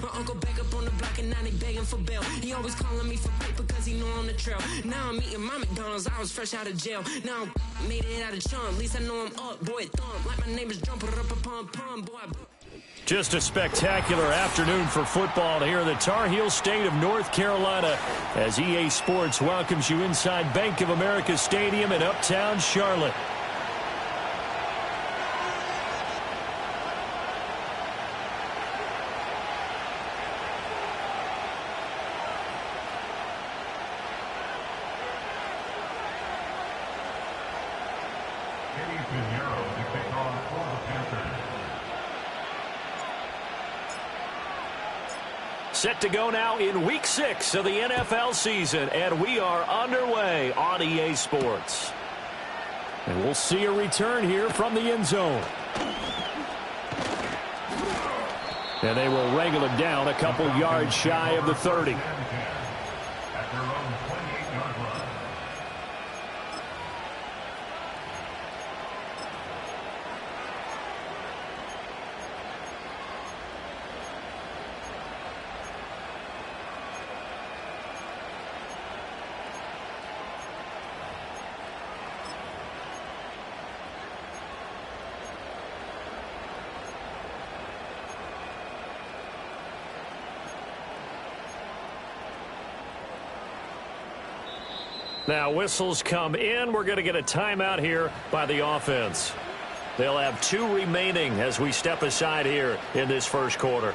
Uncle back up on the block and now they begging for bail. He always calling me for paper cause he know I'm the trail. Now I'm eating my McDonald's, I was fresh out of jail. Now I'm made it out of chum, at least I know I'm up, boy, thump. Like my name is Jumper, up a pum pum, boy. Just a spectacular afternoon for football here in the Tar Heel state of North Carolina as EA Sports welcomes you inside Bank of America Stadium in Uptown Charlotte. Set to go now in Week 6 of the NFL season, and we are underway on EA Sports. And we'll see a return here from the end zone. And they will wrangle him down a couple yards shy of the 30. Now whistles come in. We're going to get a timeout here by the offense. They'll have 2 remaining as we step aside here in this first quarter.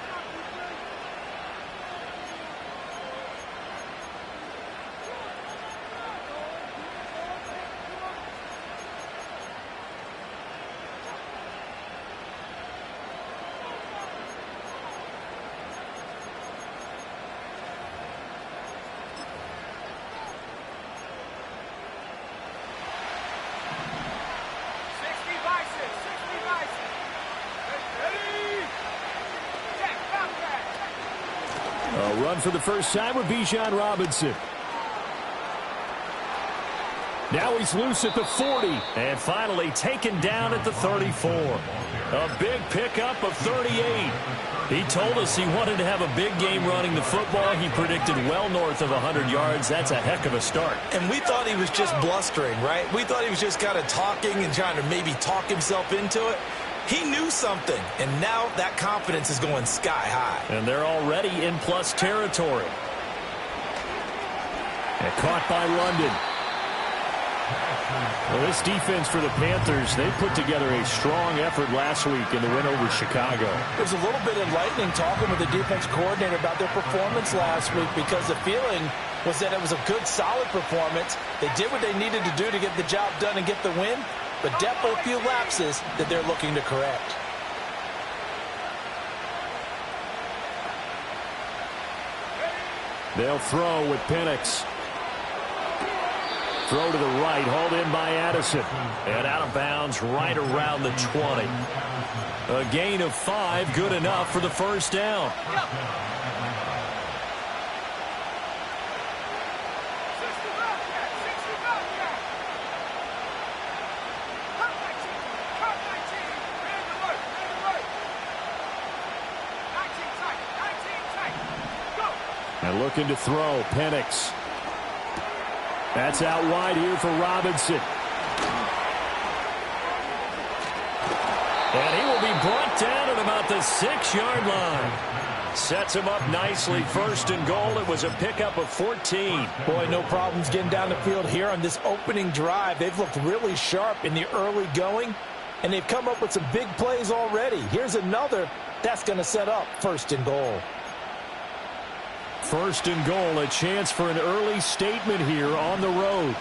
Run for the first time with Bijan Robinson. Now he's loose at the 40. And finally taken down at the 34. A big pickup of 38. He told us he wanted to have a big game running the football. He predicted well north of 100 yards. That's a heck of a start. And we thought he was just blustering, right? We thought he was just kind of talking and trying to maybe talk himself into it. He knew something, and now that confidence is going sky high. And they're already in plus territory. And caught by London. Well, this defense for the Panthers, they put together a strong effort last week in the win over Chicago. It was a little bit enlightening talking with the defense coordinator about their performance last week because the feeling was that it was a good, solid performance. They did what they needed to do to get the job done and get the win, but definitely a few lapses that they're looking to correct. They'll throw with Penix. Throw to the right, hauled in by Addison. And out of bounds right around the 20. A gain of 5, good enough for the first down. And looking to throw, Penix. That's out wide here for Robinson. And he will be brought down at about the 6-yard line. Sets him up nicely. First and goal. It was a pickup of 14. Boy, no problems getting down the field here on this opening drive. They've looked really sharp in the early going, and they've come up with some big plays already. Here's another that's going to set up first and goal. First and goal, a chance for an early statement here on the road.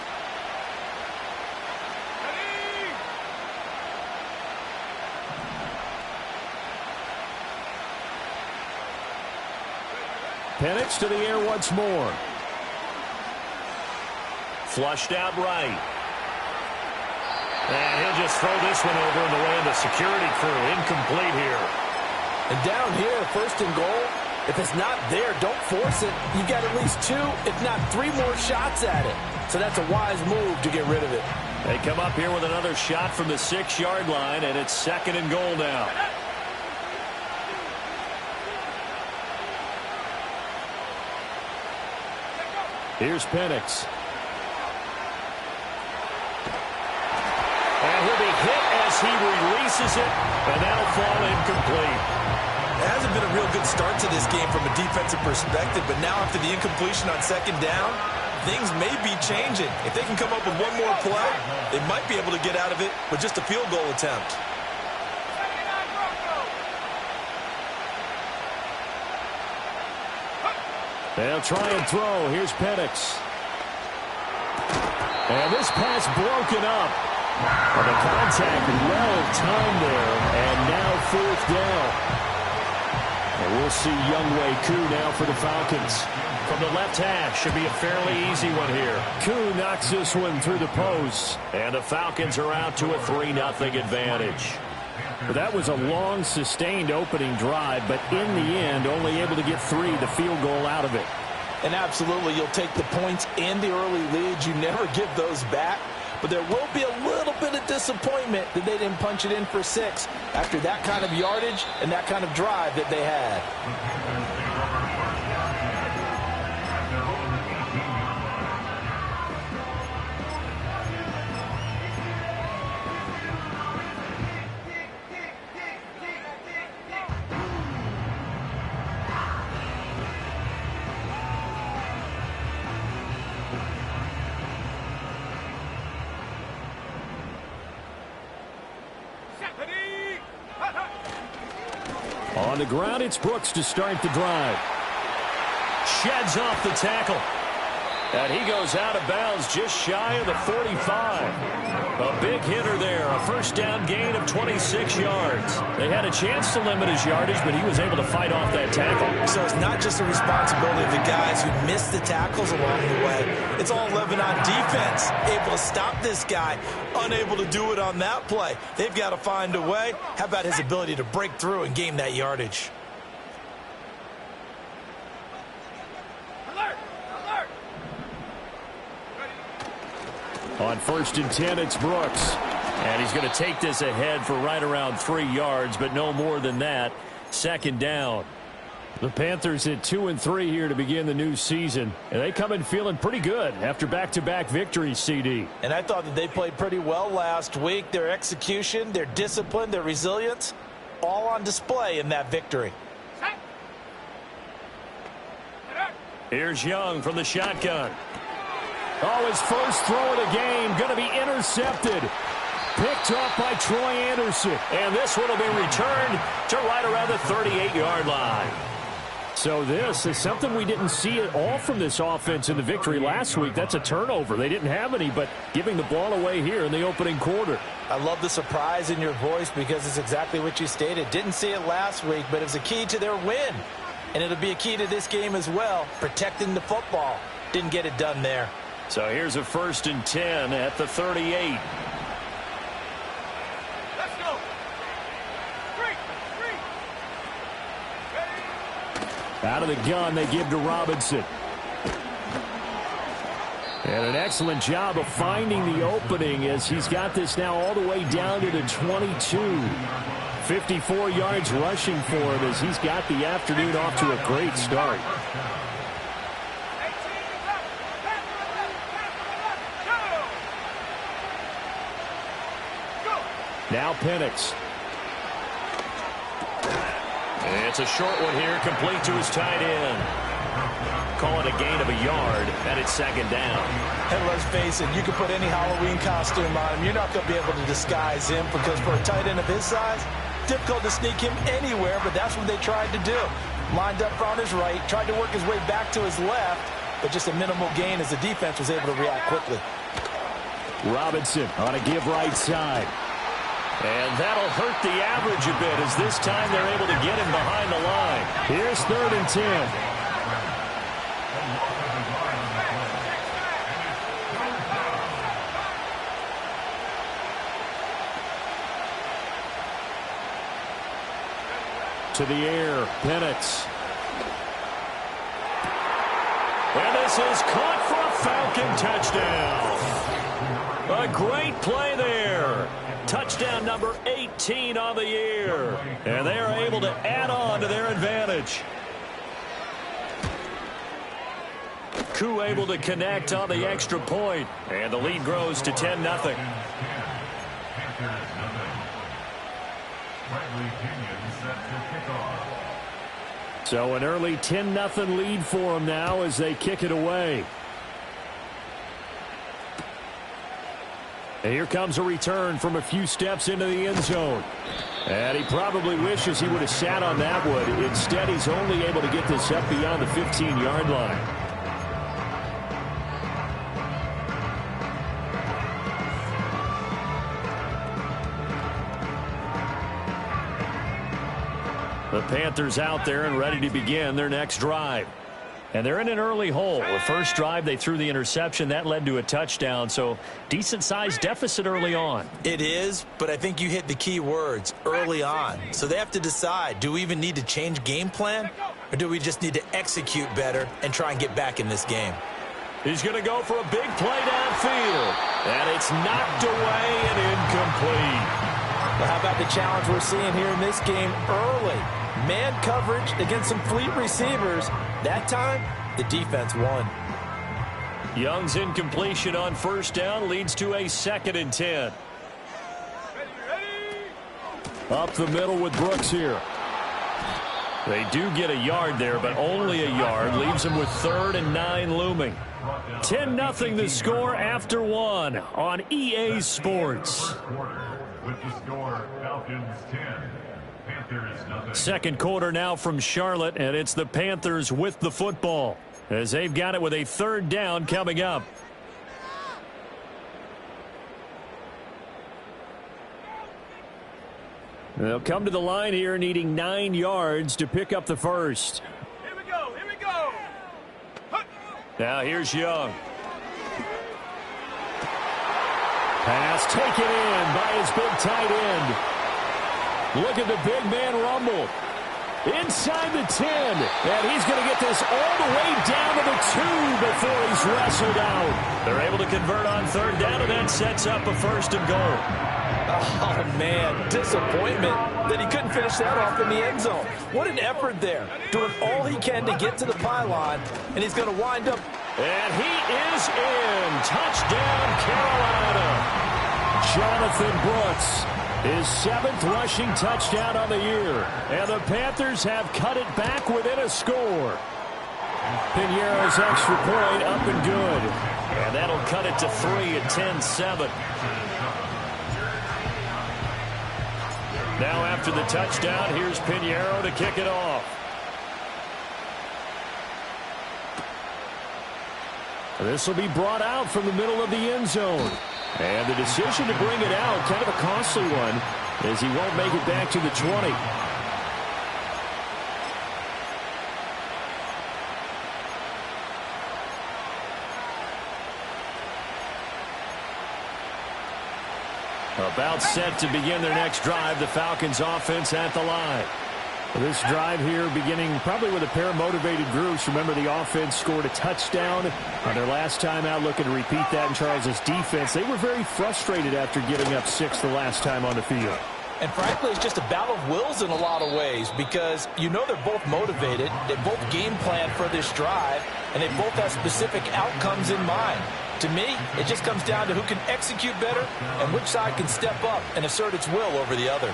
Penix to the air once more. Flushed out right. And he'll just throw this one over in the way of the security crew. Incomplete here. And down here, first and goal. If it's not there, don't force it. You've got at least 2, if not 3 more shots at it. So that's a wise move to get rid of it. They come up here with another shot from the 6-yard line, and it's second and goal now. Here's Penix. And he'll be hit as he releases it, and that'll fall incomplete. It hasn't been a real good start to this game from a defensive perspective, but now after the incompletion on second down, things may be changing. If they can come up with one more play, they might be able to get out of it with just a field goal attempt. They'll try and throw. Here's Penix. And this pass broken up. And the contact well-timed there. And now fourth down. And we'll see Younghoe Koo now for the Falcons. From the left hash, should be a fairly easy one here. Koo knocks this one through the post. And the Falcons are out to a 3-0 advantage. Well, that was a long, sustained opening drive, but in the end, only able to get 3, the field goal out of it. And absolutely, you'll take the points and the early leads. You never give those back. But there will be a little bit of disappointment that they didn't punch it in for 6 after that kind of yardage and that kind of drive that they had. On the ground, it's Brooks to start the drive. Sheds off the tackle. And he goes out of bounds just shy of the 45. A big hitter there. A first down gain of 26 yards. They had a chance to limit his yardage, but he was able to fight off that tackle. So it's not just the responsibility of the guys who missed the tackles along the way. It's all 11 on defense. Able to stop this guy. Unable to do it on that play. They've got to find a way. How about his ability to break through and gain that yardage? On 1st and 10, it's Brooks. And he's going to take this ahead for right around 3 yards, but no more than that. 2nd down. The Panthers at 2-3 here to begin the new season. And they come in feeling pretty good after back-to-back victories, CD. And I thought that they played pretty well last week. Their execution, their discipline, their resilience, all on display in that victory. Here's Young from the shotgun. Oh, his first throw of the game going to be intercepted. Picked off by Troy Anderson. And this one will be returned to right around the 38-yard line. So this is something we didn't see at all from this offense in the victory last week. That's a turnover. They didn't have any, but giving the ball away here in the opening quarter. I love the surprise in your voice because it's exactly what you stated. Didn't see it last week, but it's a key to their win. And it'll be a key to this game as well, protecting the football. Didn't get it done there. So here's a 1st and 10 at the 38. Let's go. Out of the gun, they give to Robinson. And an excellent job of finding the opening as he's got this now all the way down to the 22. 54 yards rushing for him as he's got the afternoon off to a great start. Now Penix. It's a short one here, complete to his tight end. Call it a gain of a yard, and it's 2nd down. And let's face it, you can put any Halloween costume on him. You're not going to be able to disguise him because for a tight end of his size, difficult to sneak him anywhere, but that's what they tried to do. Lined up on his right, tried to work his way back to his left, but just a minimal gain as the defense was able to react quickly. Robinson on a give right side. And that'll hurt the average a bit as this time they're able to get him behind the line. Here's 3rd and 10. To the air, Penix. And this is caught for a Falcon touchdown. A great play there. Touchdown number 18 on the year. And they are able to add on to their advantage. Koo able to connect on the extra point, and the lead grows to 10-0. So an early 10-0 lead for them now as they kick it away. And here comes a return from a few steps into the end zone. And he probably wishes he would have sat on that one. Instead, he's only able to get this up beyond the 15-yard line. The Panthers out there and ready to begin their next drive. And they're in an early hole. The first drive, they threw the interception. That led to a touchdown, so decent-sized deficit early on. It is, but I think you hit the key words, early on. So they have to decide, do we even need to change game plan, or do we just need to execute better and try and get back in this game? He's going to go for a big play downfield. And it's knocked away and incomplete. Well, how about the challenge we're seeing here in this game early? Man coverage against some fleet receivers. That time, the defense won. Young's incompletion on first down leads to a 2nd and 10. Up the middle with Brooks here. They do get a yard there, but only a yard. Leaves them with 3rd and 9 looming. 10-0 the score after 1 on EA Sports. With the score, Falcons 10. Second quarter now from Charlotte, and it's the Panthers with the football as they've got it with a 3rd down coming up. They'll come to the line here needing 9 yards to pick up the first. Here we go, here we go. Now here's Young. Pass taken in by his big tight end. Look at the big man rumble. Inside the 10. And he's going to get this all the way down to the 2 before he's wrestled out. They're able to convert on 3rd down, and that sets up a 1st and goal. Oh, man, disappointment that he couldn't finish that off in the end zone. What an effort there. Doing all he can to get to the pylon, and he's going to wind up. And he is in. Touchdown, Carolina. Jonathan Brooks. His 7th rushing touchdown on the year. And the Panthers have cut it back within a score. Pinheiro's extra point up and good. And that'll cut it to 3 at 10-7. Now after the touchdown, here's Pinheiro to kick it off. This will be brought out from the middle of the end zone. And the decision to bring it out, kind of a costly one, as he won't make it back to the 20. About set to begin their next drive, the Falcons offense at the line. This drive here beginning probably with a pair of motivated groups. Remember, the offense scored a touchdown on their last time out, looking to repeat that in Charles' defense. They were very frustrated after getting up 6 the last time on the field. And frankly, it's just a battle of wills in a lot of ways because you know they're both motivated. They both game plan for this drive, and they both have specific outcomes in mind. To me, it just comes down to who can execute better and which side can step up and assert its will over the other.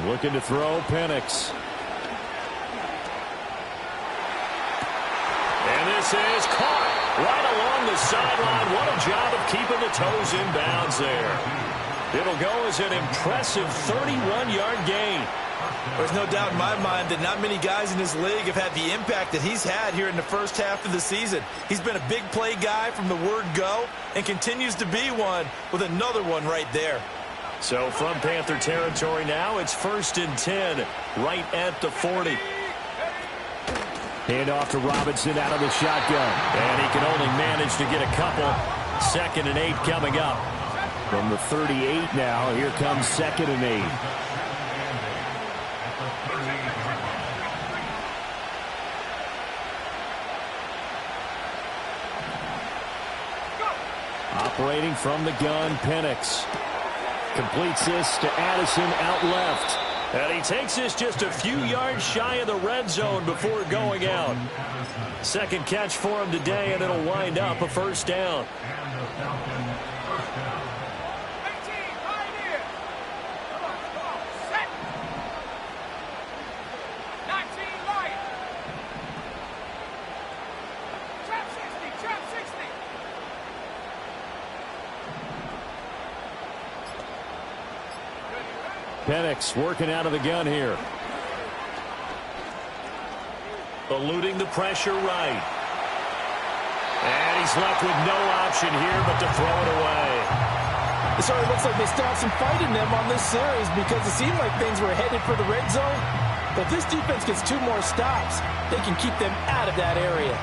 Looking to throw, Penix. And this is caught right along the sideline. What a job of keeping the toes in bounds there. It'll go as an impressive 31-yard gain. There's no doubt in my mind that not many guys in this league have had the impact that he's had here in the first half of the season. He's been a big play guy from the word go and continues to be one with another one right there. So from Panther territory now, it's 1st and 10 right at the 40. Hand off to Robinson out of the shotgun. And he can only manage to get a couple. 2nd and 8 coming up. From the 38 now, here comes 2nd and 8. Operating from the gun, Penix. Completes this to Addison out left. And he takes this just a few yards shy of the red zone before going out. Second catch for him today, and it'll wind up a first down. Penix working out of the gun here. Eluding the pressure right. And he's left with no option here but to throw it away. It certainly looks like they still have some fight in them on this series because it seemed like things were headed for the red zone. But if this defense gets 2 more stops, they can keep them out of that area.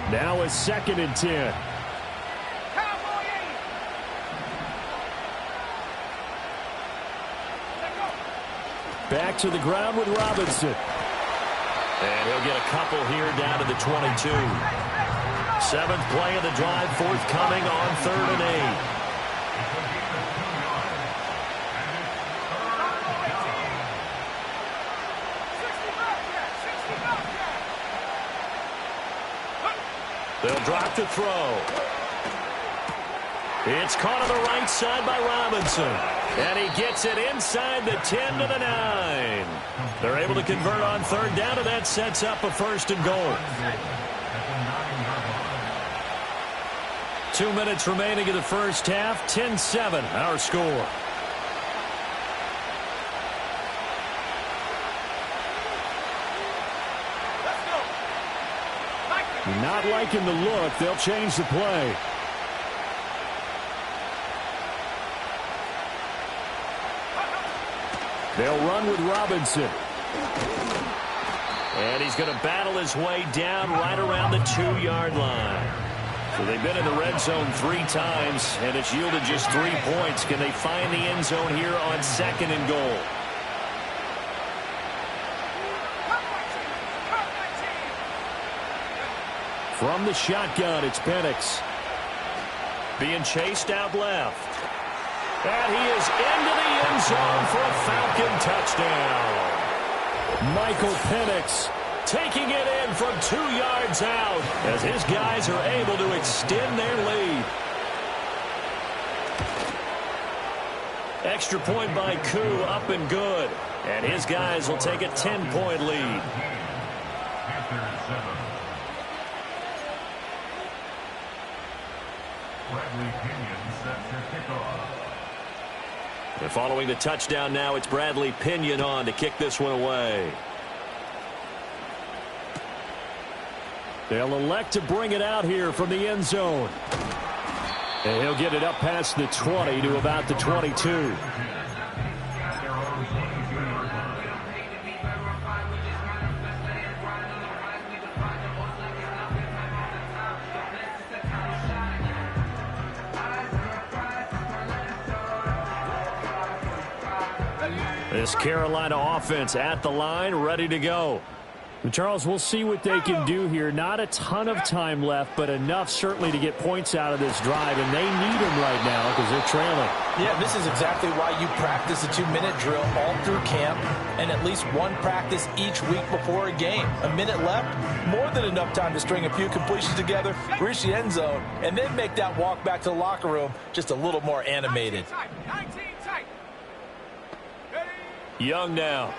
Now it's 2nd and 10. Back to the ground with Robinson. And he'll get a couple here down to the 22. 7th play of the drive forthcoming on 3rd and 8. They'll drop to throw. It's caught on the right side by Robinson. And he gets it inside the 10 to the 9. They're able to convert on 3rd down, and that sets up a 1st and goal. 2 minutes remaining in the first half. 10-7, our score. Not liking the look. They'll change the play. They'll run with Robinson. And he's going to battle his way down right around the 2-yard line. So they've been in the red zone 3 times, and it's yielded just 3 points. Can they find the end zone here on 2nd and goal? From the shotgun, it's Penix. Being chased out left. And he is into the end zone for a Falcon touchdown. Michael Penix taking it in from 2 yards out as his guys are able to extend their lead. Extra point by Koo, up and good. And his guys will take a 10-point lead. And following the touchdown now, it's Bradley Pinion on to kick this one away. They'll elect to bring it out here from the end zone. And he'll get it up past the 20 to about the 22. This Carolina offense at the line, ready to go. Charles, we'll see what they can do here. Not a ton of time left, but enough certainly to get points out of this drive, and they need them right now because they're trailing. Yeah, this is exactly why you practice a 2-minute drill all through camp and at least one practice each week before a game. A minute left, more than enough time to string a few completions together, reach the end zone, and then make that walk back to the locker room just a little more animated. Young now.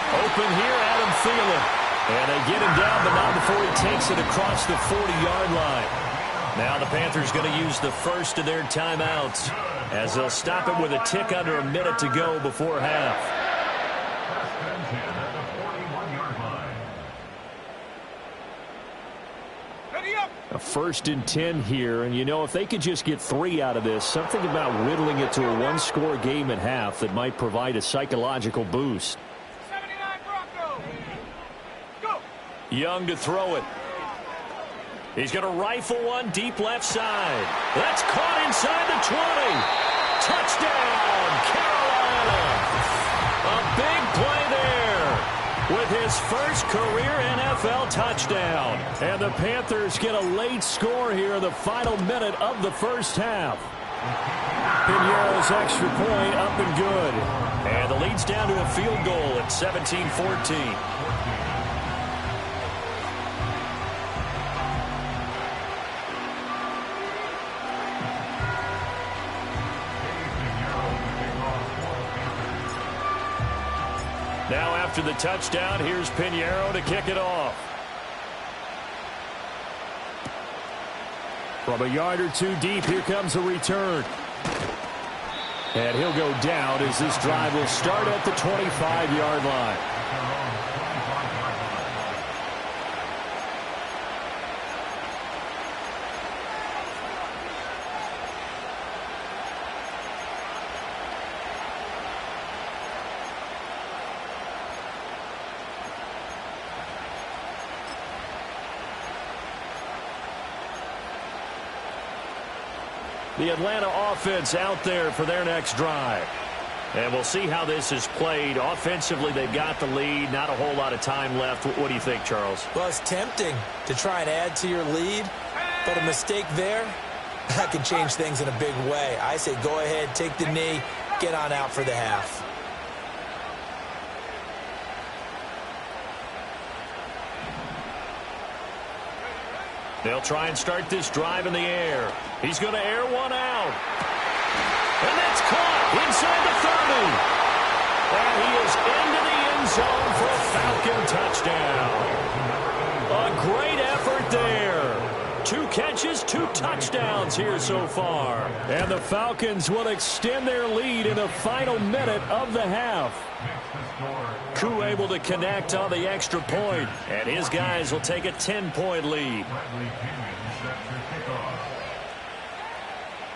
Open here, Adam Thielen. And they get him down, but not before he takes it across the 40-yard line. Now the Panthers going to use the first of their timeouts as they'll stop it with a tick under a minute to go before half. A 1st and 10 here, and you know, if they could just get 3 out of this, something about whittling it to a 1-score game at half that might provide a psychological boost. 79 Bronco. Go. Young to throw it. He's going to rifle one deep left side. That's caught inside the 20. Touchdown, Carolina. A big play there with his first career NFL touchdown. And the Panthers get a late score here in the final minute of the first half. Pinheiro's extra point up and good. And the lead's down to a field goal at 17-14. Now after the touchdown, here's Pinheiro to kick it off. From a yard or two deep, here comes a return. And he'll go down as this drive will start at the 25-yard line. The Atlanta offense out there for their next drive. And we'll see how this is played. Offensively, they've got the lead. Not a whole lot of time left. What do you think, Charles? Well, it's tempting to try and add to your lead, but a mistake there, that could change things in a big way. I say go ahead, take the knee, get on out for the half. They'll try and start this drive in the air. He's going to air one out. And that's caught inside the 30. And he is into the end zone for a Falcon touchdown. A great effort there. 2 catches, 2 touchdowns here so far. And the Falcons will extend their lead in the final minute of the half. Koo able to connect on the extra point, and his guys will take a 10-point lead.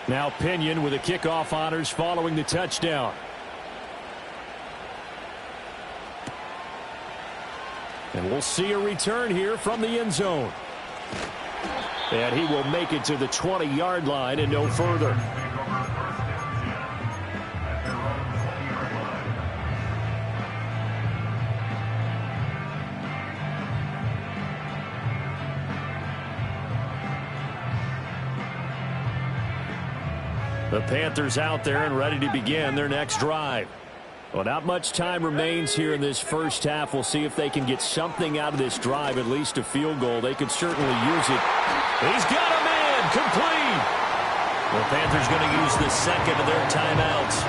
Now Pinion with the kickoff honors following the touchdown. And we'll see a return here from the end zone. And he will make it to the 20-yard line and no further. The Panthers out there and ready to begin their next drive. Well, not much time remains here in this first half. We'll see if they can get something out of this drive, at least a field goal. They could certainly use it. He's got a man, complete. The Panthers going to use the second of their timeouts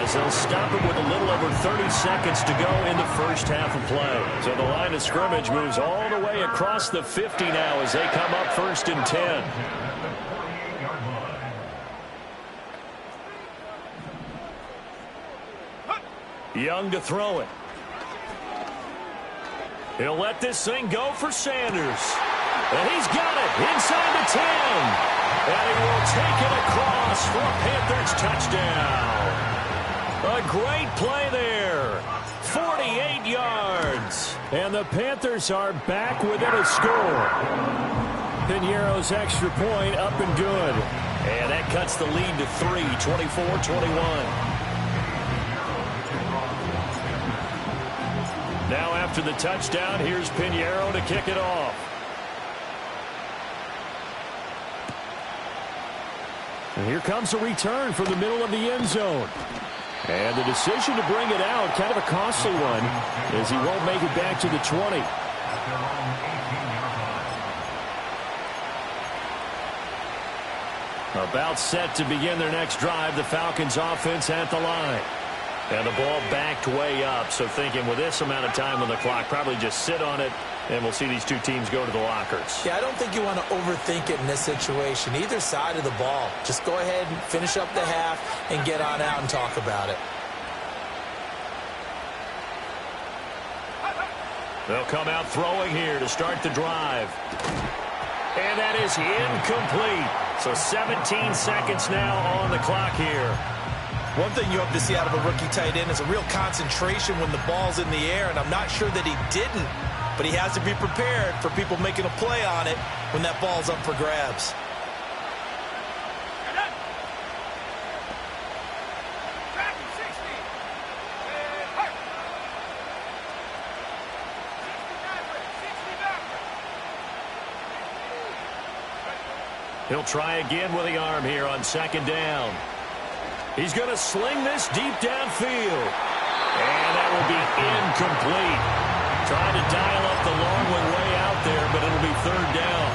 as they'll stop it with a little over 30 seconds to go in the first half of play. So the line of scrimmage moves all the way across the 50 now as they come up 1st and 10. Young to throw it. He'll let this thing go for Sanders. And he's got it inside the 10. And he will take it across for a Panthers touchdown. A great play there. 48 yards. And the Panthers are back within a score. Pinheiro's extra point up and good. And that cuts the lead to 3, 24-21. Now after the touchdown, here's Pinheiro to kick it off. And here comes a return from the middle of the end zone. And the decision to bring it out, kind of a costly one, as he won't make it back to the 20. About set to begin their next drive, the Falcons offense at the line. And the ball backed way up, so thinking with this amount of time on the clock, probably just sit on it, and we'll see these two teams go to the lockers. Yeah, I don't think you want to overthink it in this situation. Either side of the ball. Just go ahead and finish up the half and get on out and talk about it. They'll come out throwing here to start the drive. And that is incomplete. So 17 seconds now on the clock here. One thing you hope to see out of a rookie tight end is a real concentration when the ball's in the air, and I'm not sure that he didn't but he has to be prepared for people making a play on it when that ball's up for grabs. He'll try again with the arm here on second down. He's going to sling this deep downfield. And that will be incomplete. Trying to dial up the long one way out there, but it'll be third down.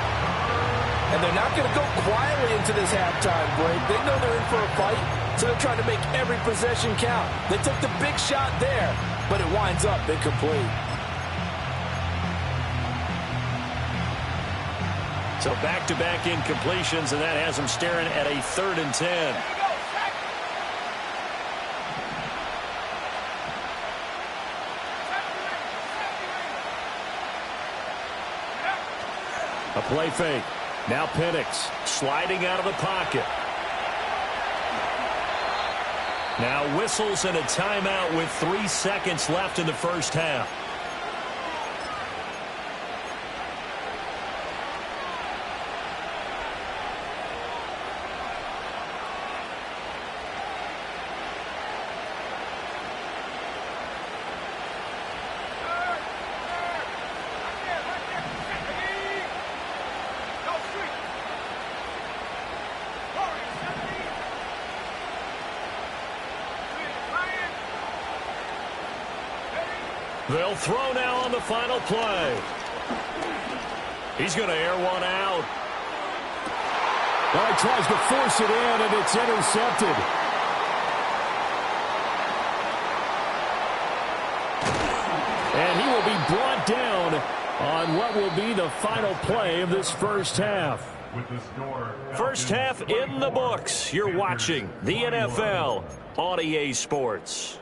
And they're not going to go quietly into this halftime break. They know they're in for a fight, so they're trying to make every possession count. They took the big shot there, but it winds up incomplete. So back-to-back incompletions, and that has them staring at a 3rd and 10. A play fake. Now Penix sliding out of the pocket. Now whistles and a timeout with 3 seconds left in the first half. They'll throw now on the final play. He's going to air one out. Well, he tries to force it in, and it's intercepted. And he will be brought down on what will be the final play of this first half. First half in the books. You're watching the NFL on EA Sports.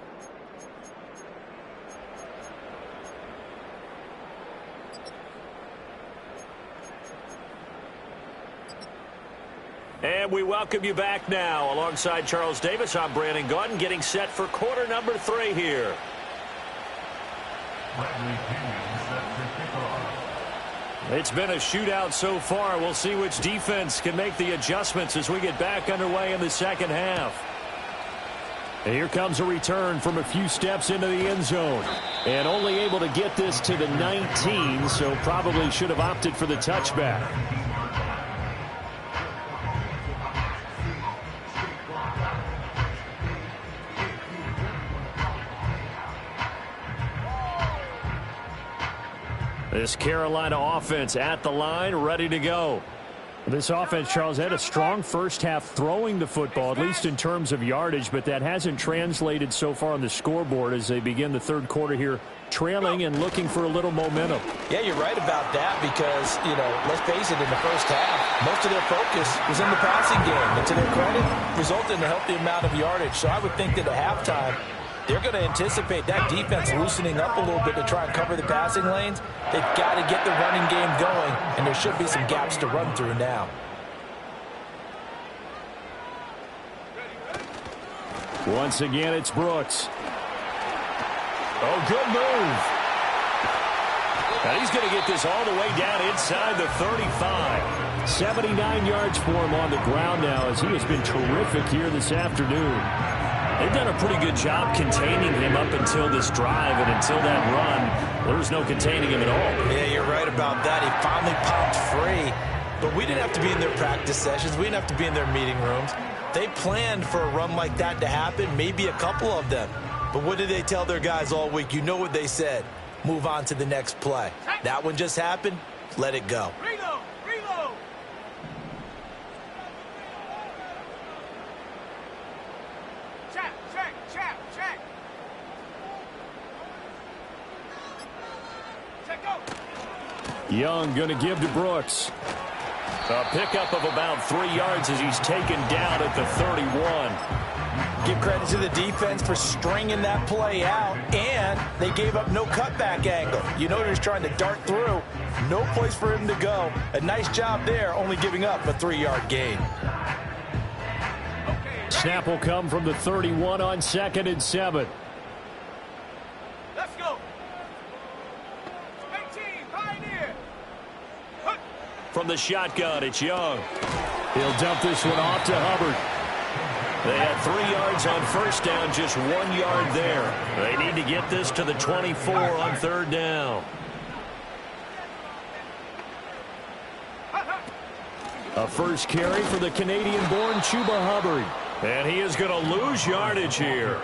And we welcome you back now. Alongside Charles Davis, I'm Brandon Gaudin, getting set for quarter number 3 here. It's been a shootout so far. We'll see which defense can make the adjustments as we get back underway in the second half. And here comes a return from a few steps into the end zone. And only able to get this to the 19, so probably should have opted for the touchback. This Carolina offense at the line, ready to go. This offense, Charles, had a strong first half throwing the football, at least in terms of yardage, but that hasn't translated so far on the scoreboard as they begin the third quarter here, trailing and looking for a little momentum. Yeah, you're right about that because, let's face it, in the first half, most of their focus was in the passing game. And to their credit, resulted in a healthy amount of yardage. So I would think that at halftime, they're going to anticipate that defense loosening up a little bit to try and cover the passing lanes. They've got to get the running game going, and there should be some gaps to run through now. Once again, it's Brooks. Oh, good move. And he's going to get this all the way down inside the 35. 79 yards for him on the ground now as he has been terrific here this afternoon. They've done a pretty good job containing him up until this drive, and until that run, there was no containing him at all. Yeah, you're right about that. He finally popped free, but we didn't have to be in their practice sessions. We didn't have to be in their meeting rooms. They planned for a run like that to happen, maybe a couple of them. But what did they tell their guys all week? You know what they said. Move on to the next play. That one just happened. Let it go. Reload! Reload! Check! Check! Check! Check! Check go! Young going to give to Brooks. A pickup of about 3 yards as he's taken down at the 31. Give credit to the defense for stringing that play out, and they gave up no cutback angle. You know they're just trying to dart through. No place for him to go. A nice job there, only giving up a 3-yard gain. Snap will come from the 31 on 2nd and 7. Let's go! 18! From the shotgun, it's Young. He'll dump this one off to Hubbard. They had 3 yards on first down, just 1 yard there. They need to get this to the 24 on third down. A first carry for the Canadian-born Chuba Hubbard. And he is going to lose yardage here.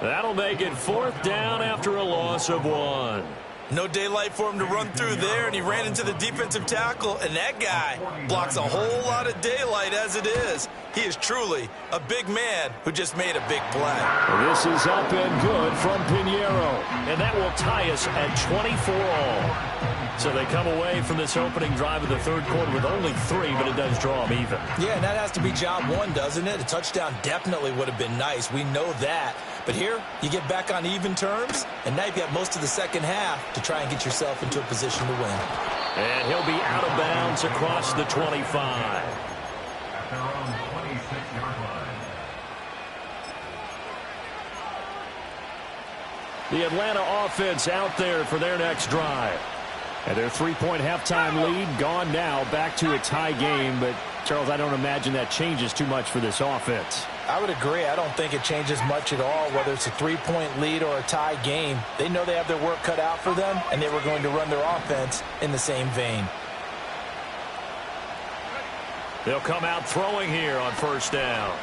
That'll make it 4th down after a loss of 1. No daylight for him to run through there, and he ran into the defensive tackle, and that guy blocks a whole lot of daylight as it is. He is truly a big man who just made a big play. This is up and good from Pinheiro. And that will tie us at 24 all. So they come away from this opening drive of the third quarter with only 3, but it does draw them even. Yeah, and that has to be job 1, doesn't it? A touchdown definitely would have been nice. We know that. But here, you get back on even terms, and now you've got most of the second half to try and get yourself into a position to win. And he'll be out of bounds across the 25. The Atlanta offense out there for their next drive. And their 3-point halftime lead gone now, back to a tie game. But, Charles, I don't imagine that changes too much for this offense. I would agree. I don't think it changes much at all, whether it's a 3-point lead or a tie game. They know they have their work cut out for them, and they were going to run their offense in the same vein. They'll come out throwing here on first down.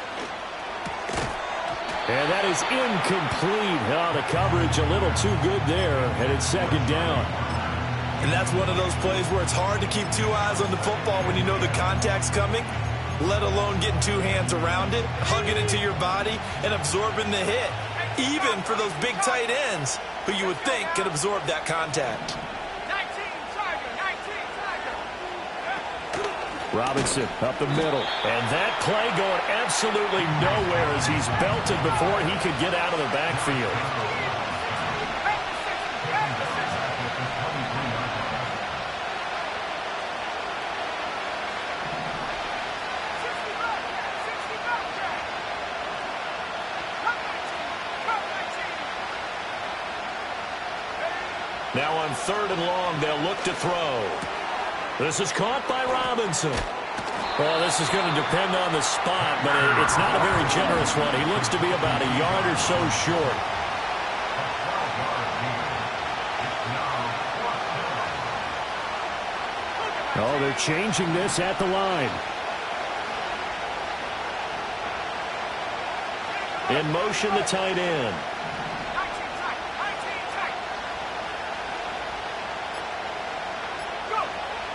And that is incomplete. Oh, the coverage a little too good there, and it's 2nd down. And that's one of those plays where it's hard to keep 2 eyes on the football when you know the contact's coming, let alone getting 2 hands around it, hugging it to your body, and absorbing the hit, even for those big tight ends who you would think could absorb that contact. 19 Tiger, 19 Tiger. Robinson up the middle. And that play going absolutely nowhere as he's belted before he could get out of the backfield. Now on 3rd and long, they'll look to throw. This is caught by Robinson. Well, this is going to depend on the spot, but it's not a very generous one. He looks to be about a yard or so short. Oh, they're changing this at the line. In motion, the tight end.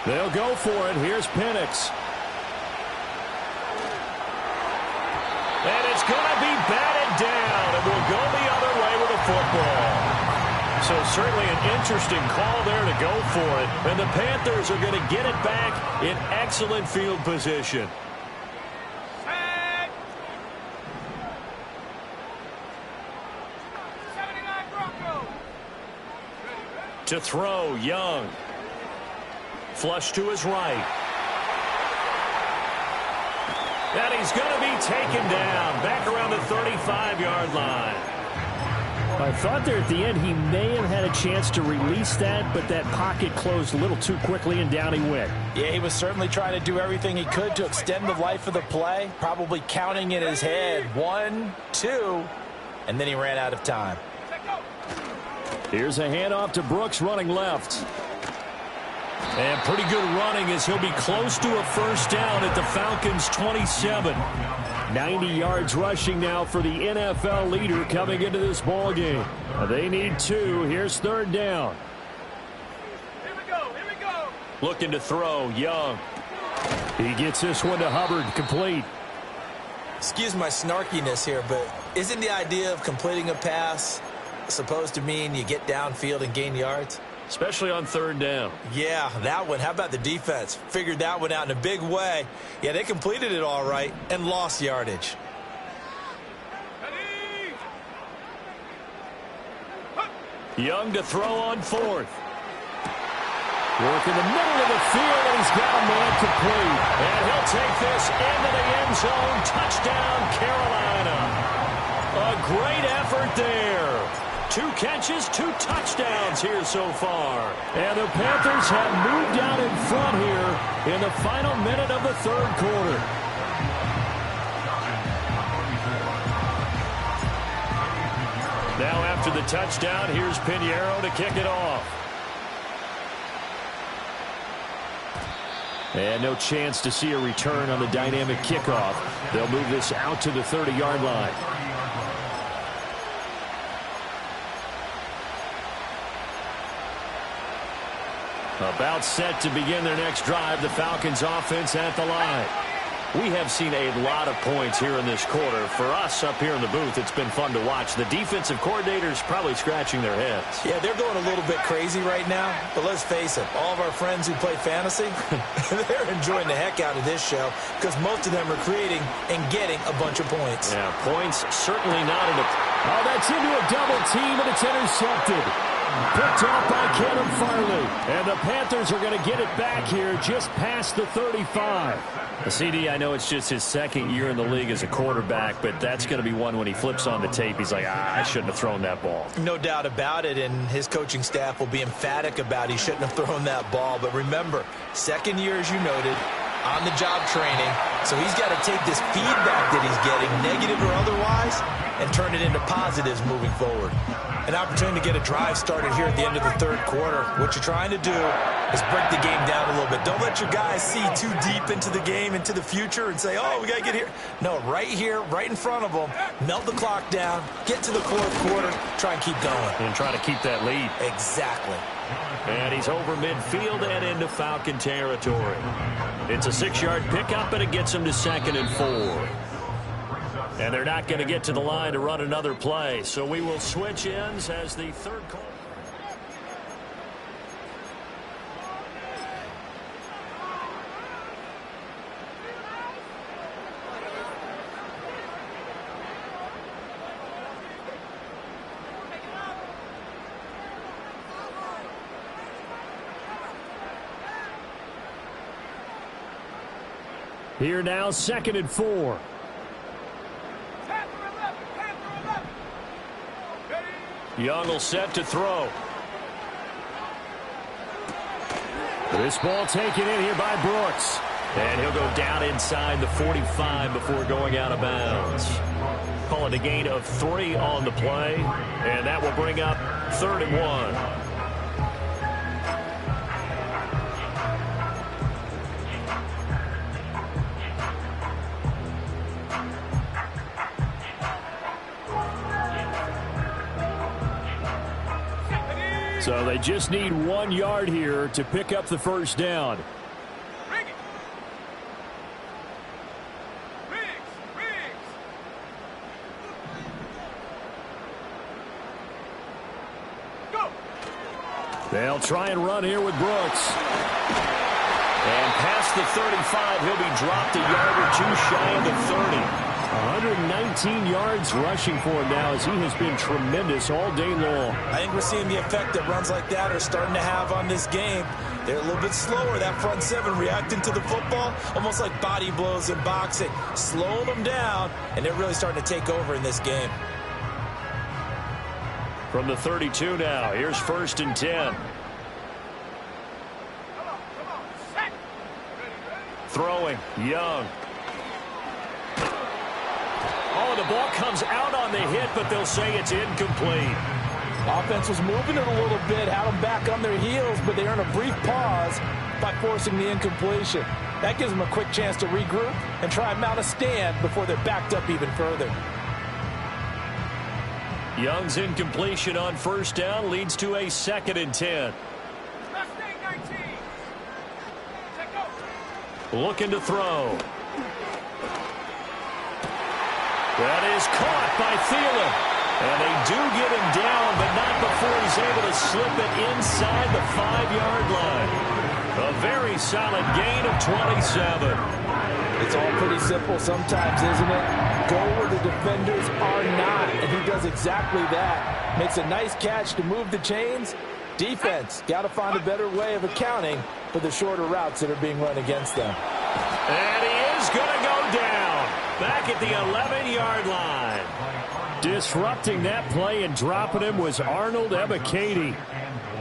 They'll go for it. Here's Penix. And it's going to be batted down, and we'll go the other way with the football. So certainly an interesting call there to go for it. And the Panthers are going to get it back in excellent field position. Set. 79 Broncos. To throw, Young. Flush to his right. And he's going to be taken down back around the 35-yard line. I thought there at the end he may have had a chance to release that, but that pocket closed a little too quickly, and down he went. Yeah, he was certainly trying to do everything he could to extend the life of the play, probably counting in his head 1, 2, and then he ran out of time. Here's a handoff to Brooks running left. And pretty good running as he'll be close to a first down at the Falcons' 27. 90 yards rushing now for the NFL leader coming into this ball game. They need 2. Here's 3rd down. Here we go, here we go. Looking to throw, Young. He gets this one to Hubbard, complete. Excuse my snarkiness here, but isn't the idea of completing a pass supposed to mean you get downfield and gain yards? Especially on 3rd down. Yeah, that one. How about the defense? Figured that one out in a big way. Yeah, they completed it all right and lost yardage. Ready. Young to throw on 4th. Work in the middle of the field, and he's got a man complete. And he'll take this into the end zone. Touchdown, Carolina. A great effort there. 2 catches, 2 touchdowns here so far. And the Panthers have moved out in front here in the final minute of the third quarter. Now after the touchdown, here's Pinheiro to kick it off. And no chance to see a return on the dynamic kickoff. They'll move this out to the 30-yard line. About set to begin their next drive, the Falcons offense at the line. We have seen a lot of points here in this quarter. For us up here in the booth, it's been fun to watch. The defensive coordinators probably scratching their heads. Yeah, they're going a little bit crazy right now. But let's face it, all of our friends who play fantasy, they're enjoying the heck out of this show because most of them are creating and getting a bunch of points. Yeah, points certainly not in a... Oh, that's into a double team, and it's intercepted. Picked off by Kevin Farley. And the Panthers are going to get it back here just past the 35. CD, I know it's just his second year in the league as a quarterback, but that's going to be one when he flips on the tape. He's like, I shouldn't have thrown that ball. No doubt about it, and his coaching staff will be emphatic about he shouldn't have thrown that ball. But remember, second year, as you noted, on-the-job training. So he's got to take this feedback that he's getting, negative or otherwise, and turn it into positives moving forward. An opportunity to get a drive started here at the end of the third quarter. What you're trying to do is break the game down a little bit. Don't let your guys see too deep into the game, into the future, and say, oh, we got to get here. No, right here, right in front of them, melt the clock down, get to the fourth quarter, try and keep going. And try to keep that lead. Exactly. And he's over midfield and into Falcon territory. It's a 6-yard pickup, and it gets him to 2nd and 4. And they're not going to get to the line to run another play. So we will switch ends as the third quarter. Here now, 2nd and 4. Young will set to throw. This ball taken in here by Brooks. And he'll go down inside the 45 before going out of bounds. Call it a gain of 3 on the play. And that will bring up 3rd and 1. So they just need 1 yard here to pick up the first down. They'll try and run here with Brooks. And past the 35, he'll be dropped a yard or 2 shy of the 30. 119 yards rushing for him now as he has been tremendous all day long. I think we're seeing the effect that runs like that are starting to have on this game. They're a little bit slower, that front 7 reacting to the football, almost like body blows in boxing, slowing them down, and they're really starting to take over in this game. From the 32 now, here's 1st and 10. Throwing, Young. Oh, the ball comes out on the hit, but they'll say it's incomplete. Offense was moving it a little bit, had them back on their heels, but they earn a brief pause by forcing the incompletion. That gives them a quick chance to regroup and try and mount a stand before they're backed up even further. Young's incompletion on 1st down leads to a 2nd and 10. Looking to throw. That is caught by Thielen. And they do get him down, but not before he's able to slip it inside the 5-yard line. A very solid gain of 27. It's all pretty simple sometimes, isn't it? Go where the defenders are not, and he does exactly that. Makes a nice catch to move the chains. Defense, got to find a better way of accounting for the shorter routes that are being run against them. And he is going to go down. Back at the 11-yard line. Disrupting that play and dropping him was Arnold Ebiketie.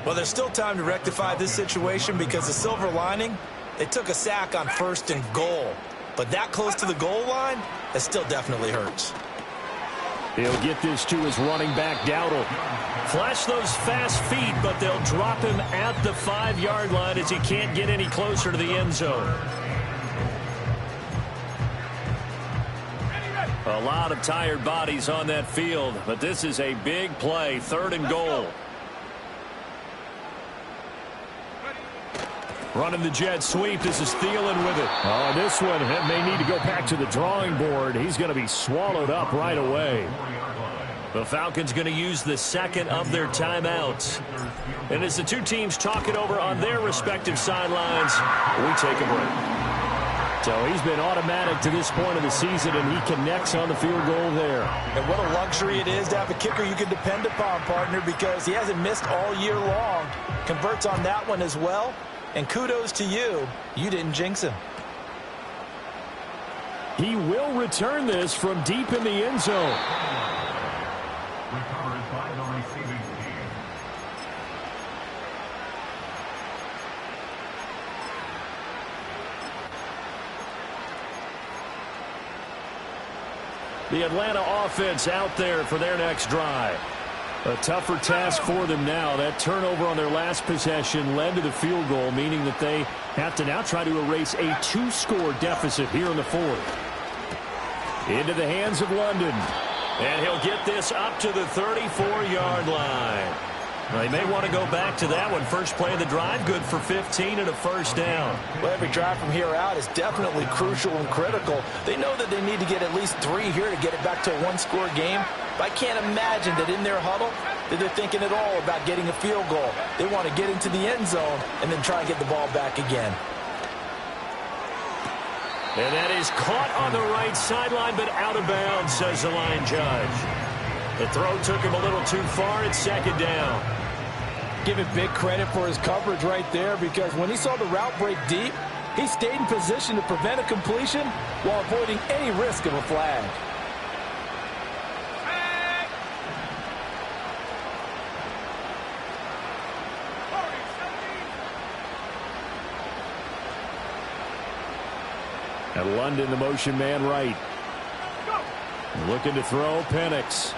Well, there's still time to rectify this situation because the silver lining, they took a sack on 1st and goal. But that close to the goal line, that still definitely hurts. He'll get this to his running back, Dowdle. Flash those fast feet, but they'll drop him at the 5-yard line as he can't get any closer to the end zone. A lot of tired bodies on that field, but this is a big play, 3rd and goal. Running the jet sweep. This is Thielen with it. Oh, this one may need to go back to the drawing board. He's going to be swallowed up right away. The Falcons going to use the 2nd of their timeouts. And as the two teams talk it over on their respective sidelines, we take a break. So he's been automatic to this point of the season, and he connects on the field goal there. And what a luxury it is to have a kicker you can depend upon, partner, because he hasn't missed all year long. Converts on that one as well. And kudos to you. You didn't jinx him. He will return this from deep in the end zone. The Atlanta offense out there for their next drive. A tougher task for them now. That turnover on their last possession led to the field goal, meaning that they have to now try to erase a 2-score deficit here in the 4th. Into the hands of London. And he'll get this up to the 34-yard line. They may want to go back to that one. First play of the drive, good for 15 and a 1st down. Well, every drive from here out is definitely crucial and critical. They know that they need to get at least 3 here to get it back to a 1-score game. But I can't imagine that in their huddle that they're thinking at all about getting a field goal. They want to get into the end zone and then try and get the ball back again. And that is caught on the right sideline, but out of bounds, says the line judge. The throw took him a little too far. It's 2nd down. Give him big credit for his coverage right there, because when he saw the route break deep, he stayed in position to prevent a completion while avoiding any risk of a flag. And London, the motion man right. Looking to throw, Penix.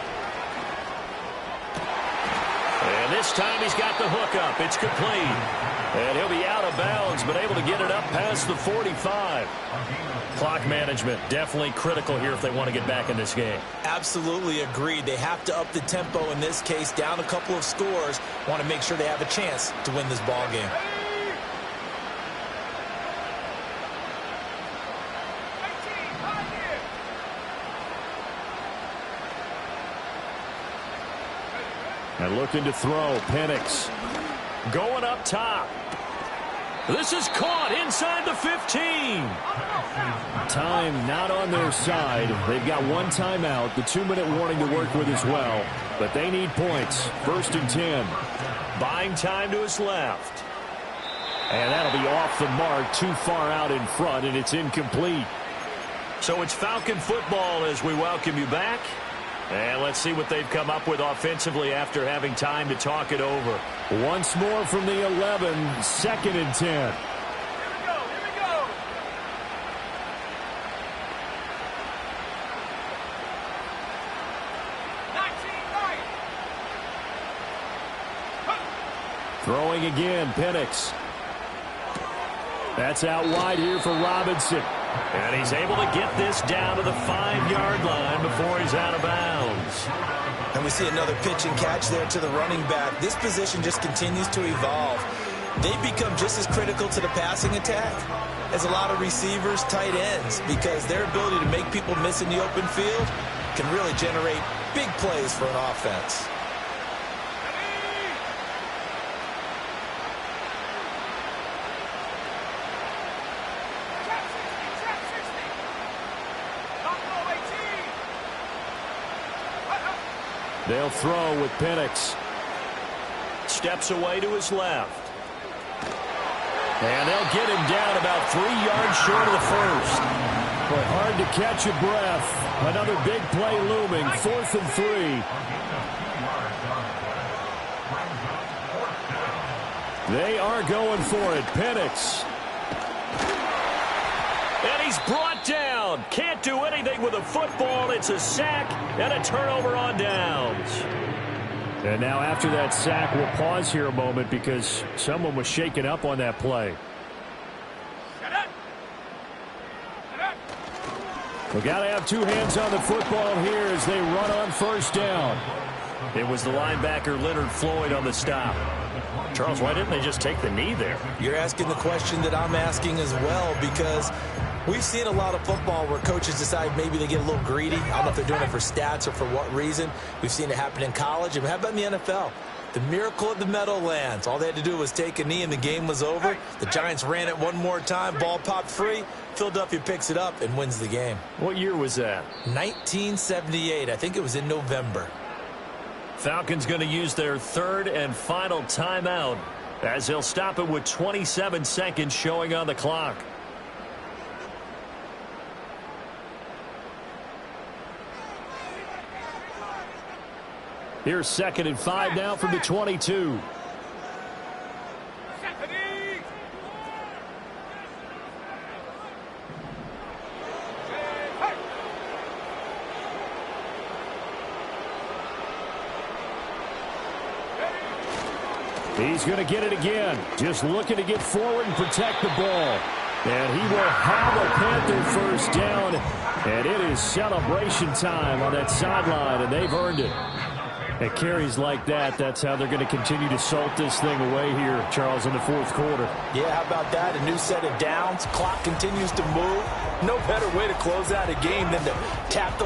And this time he's got the hook up. It's complete. And he'll be out of bounds, but able to get it up past the 45. Clock management definitely critical here if they want to get back in this game. Absolutely agreed. They have to up the tempo in this case, down a couple of scores. Want to make sure they have a chance to win this ball game. And looking to throw, Penix. Going up top. This is caught inside the 15. Time not on their side. They've got 1 timeout, the 2-minute warning to work with as well. But they need points. 1st and 10. Buying time to his left. And that'll be off the mark, too far out in front, and it's incomplete. So it's Falcon football as we welcome you back. And let's see what they've come up with offensively after having time to talk it over. Once more from the 11, 2nd and 10. Here we go, here we go. Throwing again, Penix. That's out wide here for Robinson. And he's able to get this down to the 5-yard line before he's out of bounds. And we see another pitch and catch there to the running back. This position just continues to evolve. They've become just as critical to the passing attack as a lot of receivers, tight ends, because their ability to make people miss in the open field can really generate big plays for an offense. They'll throw with Penix. Steps away to his left. And they'll get him down about 3 yards short of the first. Boy, hard to catch your breath. Another big play looming. 4th and 3. They are going for it. Penix. And he's brought down. Can't do anything with a football. It's a sack and a turnover on downs. And now after that sack, we'll pause here a moment because someone was shaken up on that play. We got to have 2 hands on the football here as they run on 1st down. It was the linebacker Leonard Floyd on the stop. Charles, why didn't they just take the knee there? You're asking the question that I'm asking as well, because we've seen a lot of football where coaches decide maybe they get a little greedy. I don't know if they're doing it for stats or for what reason. We've seen it happen in college. And how about in the NFL? The miracle of the Meadowlands. All they had to do was take a knee and the game was over. The Giants ran it one more time. Ball popped free. Philadelphia picks it up and wins the game. What year was that? 1978. I think it was in November. Falcons going to use their 3rd and final timeout as they'll stop it with 27 seconds showing on the clock. Here's 2nd and 5 now from the 22. He's going to get it again. Just looking to get forward and protect the ball. And he will have a Panther 1st down. And it is celebration time on that sideline, and they've earned it. At carries like that, that's how they're going to continue to salt this thing away here, Charles, in the 4th quarter. Yeah, how about that? A new set of downs. Clock continues to move. No better way to close out a game than to tap those